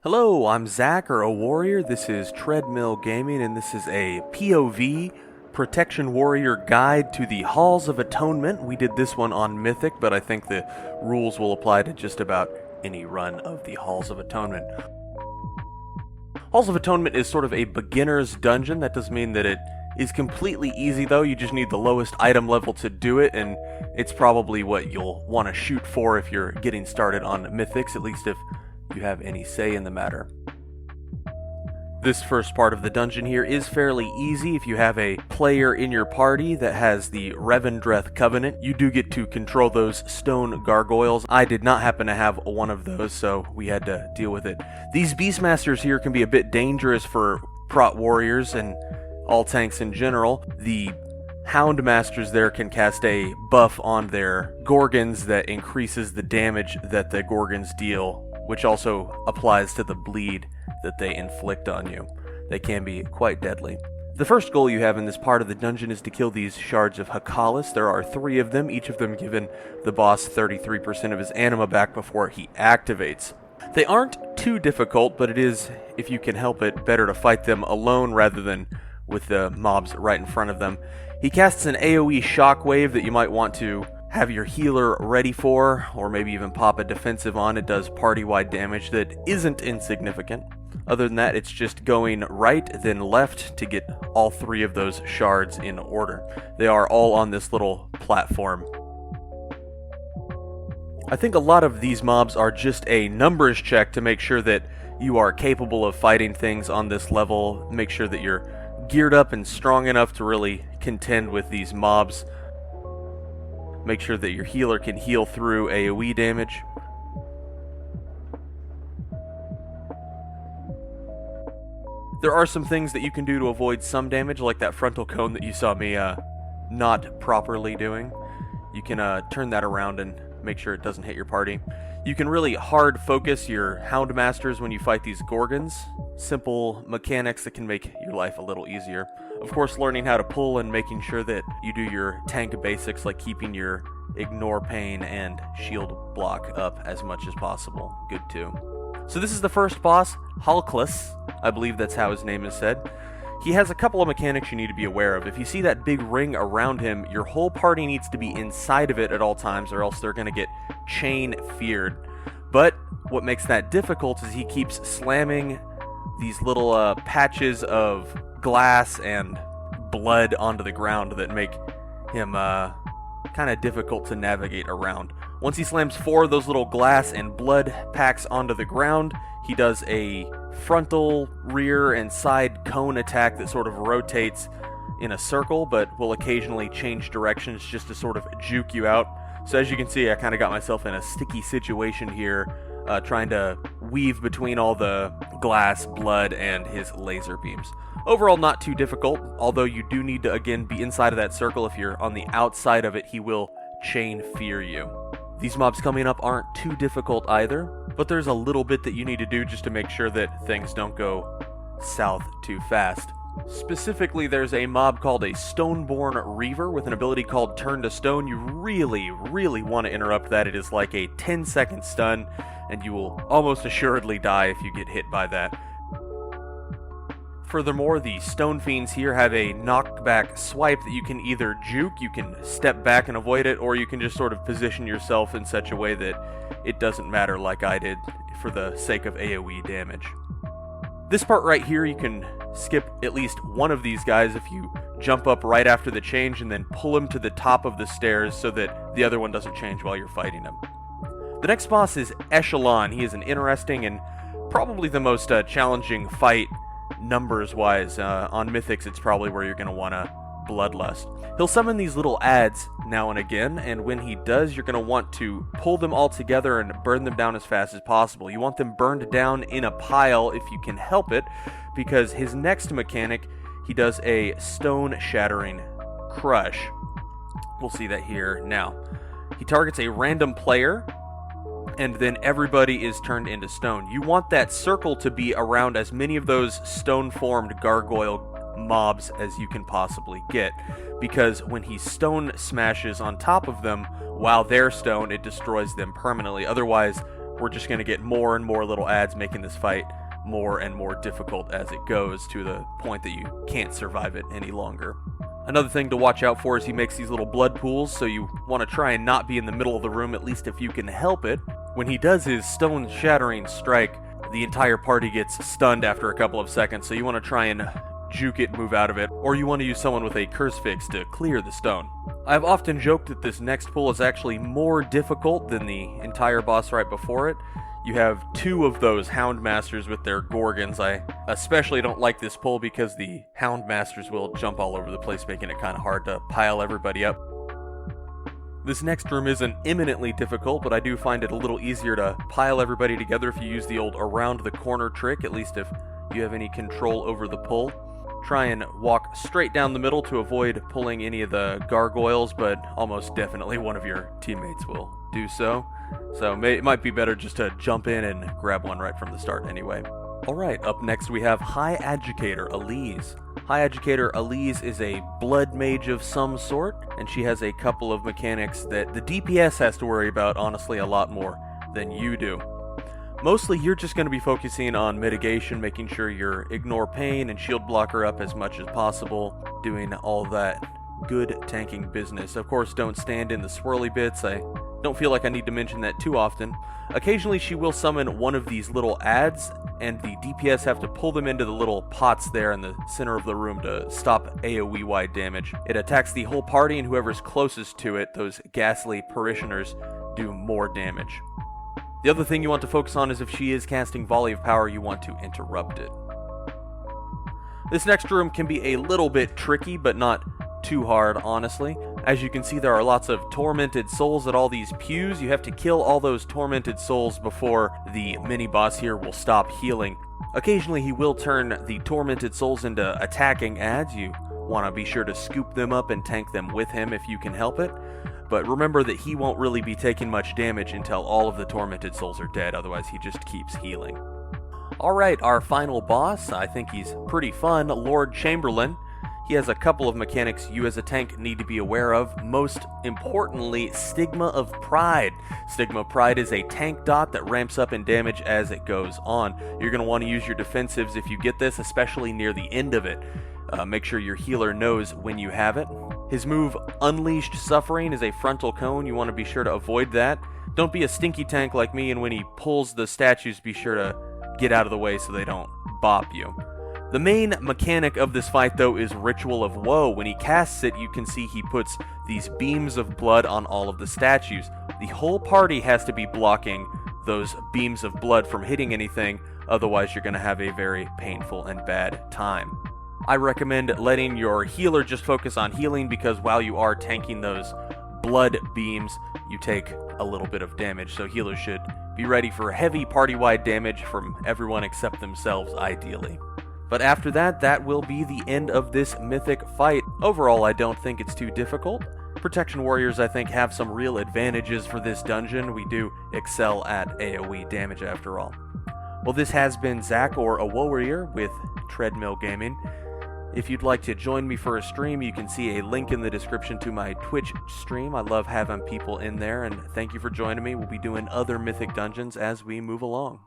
Hello, I'm Zach, or a warrior. This is Treadmill Gaming, and this is a POV Protection Warrior Guide to the Halls of Atonement. We did this one on Mythic, but I think the rules will apply to just about any run of the Halls of Atonement. Halls of Atonement is sort of a beginner's dungeon. That doesn't mean that it is completely easy, though. You just need the lowest item level to do it, and it's probably what you'll want to shoot for if you're getting started on Mythics, at least if you have any say in the matter. This first part of the dungeon here is fairly easy. If you have a player in your party that has the Revendreth Covenant, you do get to control those stone gargoyles. I did not happen to have one of those, so we had to deal with it. These Beastmasters here can be a bit dangerous for prot warriors and all tanks in general. The Houndmasters there can cast a buff on their Gorgons that increases the damage that the Gorgons deal, which also applies to the bleed that they inflict on you. They can be quite deadly. The first goal you have in this part of the dungeon is to kill these shards of Holocaust. There are 3 of them, each of them giving the boss 33% of his anima back before he activates. They aren't too difficult, but it is, if you can help it, better to fight them alone rather than with the mobs right in front of them. He casts an AoE shockwave that you might want to have your healer ready for, or maybe even pop a defensive on. It does party-wide damage that isn't insignificant. Other than that, it's just going right, then left to get all 3 of those shards in order. They are all on this little platform. I think a lot of these mobs are just a numbers check to make sure that you are capable of fighting things on this level, make sure that you're geared up and strong enough to really contend with these mobs. Make sure that your healer can heal through AoE damage. There are some things that you can do to avoid some damage, like that frontal cone that you saw me not properly doing. You can turn that around and make sure it doesn't hit your party. You can really hard focus your Houndmasters when you fight these Gorgons. Simple mechanics that can make your life a little easier. Of course, learning how to pull and making sure that you do your tank basics, like keeping your ignore pain and shield block up as much as possible. Good too. So this is the first boss, Holocaust. I believe that's how his name is said. He has a couple of mechanics you need to be aware of. If you see that big ring around him, your whole party needs to be inside of it at all times, or else they're going to get chain feared. But what makes that difficult is he keeps slamming these little patches of glass and blood onto the ground that make him kind of difficult to navigate around. Once he slams 4 of those little glass and blood packs onto the ground, he does a frontal, rear, and side cone attack that sort of rotates in a circle, but will occasionally change directions just to sort of juke you out. So as you can see, I kind of got myself in a sticky situation here, trying to weave between all the glass, blood, and his laser beams. Overall, not too difficult, although you do need to, again, be inside of that circle. If you're on the outside of it, he will chain fear you. These mobs coming up aren't too difficult either, but there's a little bit that you need to do just to make sure that things don't go south too fast. Specifically, there's a mob called a Stoneborn Reaver with an ability called Turn to Stone. You really want to interrupt that. It is like a 10-second stun, and you will almost assuredly die if you get hit by that. Furthermore, the Stone Fiends here have a knockback swipe that you can either juke, you can step back and avoid it, or you can just sort of position yourself in such a way that it doesn't matter, like I did, for the sake of AoE damage. This part right here, you can skip at least one of these guys if you jump up right after the change and then pull him to the top of the stairs so that the other one doesn't change while you're fighting him. The next boss is Echelon. He is an interesting and probably the most challenging fight numbers-wise. On Mythics, it's probably where you're going to want to bloodlust. He'll summon these little ads now and again, and when he does, you're going to want to pull them all together and burn them down as fast as possible. You want them burned down in a pile if you can help it, because his next mechanic, he does a stone-shattering crush. We'll see that here now. He targets a random player, and then everybody is turned into stone. You want that circle to be around as many of those stone-formed gargoyle mobs as you can possibly get, because when he stone smashes on top of them while they're stone, it destroys them permanently. Otherwise, we're just going to get more and more little ads, making this fight more and more difficult as it goes, to the point that you can't survive it any longer. Another thing to watch out for is he makes these little blood pools, so you want to try and not be in the middle of the room, at least if you can help it. When he does his stone-shattering strike, the entire party gets stunned after a couple of seconds, so you want to try and juke it, move out of it, or you want to use someone with a curse fix to clear the stone. I've often joked that this next pull is actually more difficult than the entire boss right before it. You have two of those Houndmasters with their Gorgons. I especially don't like this pull because the Houndmasters will jump all over the place, making it kind of hard to pile everybody up. This next room isn't imminently difficult, but I do find it a little easier to pile everybody together if you use the old around the corner trick, at least if you have any control over the pull. Try and walk straight down the middle to avoid pulling any of the gargoyles, but almost definitely one of your teammates will do so. So it might be better just to jump in and grab one right from the start anyway. Alright, up next we have High Agicator, Elise. High Agicator Elise is a blood mage of some sort, and she has a couple of mechanics that the DPS has to worry about, honestly, a lot more than you do. Mostly you're just going to be focusing on mitigation, making sure you ignore pain and shield blocker up as much as possible, doing all that good tanking business. Of course, don't stand in the swirly bits. I don't feel like I need to mention that too often. Occasionally she will summon one of these little ads, and the DPS have to pull them into the little pots there in the center of the room to stop AoE wide damage. It attacks the whole party, and whoever's closest to it, those ghastly parishioners, do more damage. The other thing you want to focus on is if she is casting Volley of Power, you want to interrupt it. This next room can be a little bit tricky, but not too hard, honestly. As you can see, there are lots of tormented souls at all these pews. You have to kill all those tormented souls before the mini-boss here will stop healing. Occasionally, he will turn the tormented souls into attacking ads. You want to be sure to scoop them up and tank them with him if you can help it. But remember that he won't really be taking much damage until all of the tormented souls are dead, otherwise he just keeps healing. Alright, our final boss, I think he's pretty fun, Lord Chamberlain. He has a couple of mechanics you as a tank need to be aware of, most importantly, Stigma of Pride. Stigma of Pride is a tank dot that ramps up in damage as it goes on. You're going to want to use your defensives if you get this, especially near the end of it. Make sure your healer knows when you have it. His move, Unleashed Suffering, is a frontal cone. You want to be sure to avoid that. Don't be a stinky tank like me, and when he pulls the statues, be sure to get out of the way so they don't bop you. The main mechanic of this fight, though, is Ritual of Woe. When he casts it, you can see he puts these beams of blood on all of the statues. The whole party has to be blocking those beams of blood from hitting anything, otherwise you're going to have a very painful and bad time. I recommend letting your healer just focus on healing, because while you are tanking those blood beams, you take a little bit of damage, so healers should be ready for heavy party-wide damage from everyone except themselves, ideally. But after that, that will be the end of this mythic fight. Overall, I don't think it's too difficult. Protection Warriors, I think, have some real advantages for this dungeon. We do excel at AoE damage after all. Well, this has been Zach, or a Warrior, with Treadmill Gaming. If you'd like to join me for a stream, you can see a link in the description to my Twitch stream. I love having people in there, and thank you for joining me. We'll be doing other Mythic dungeons as we move along.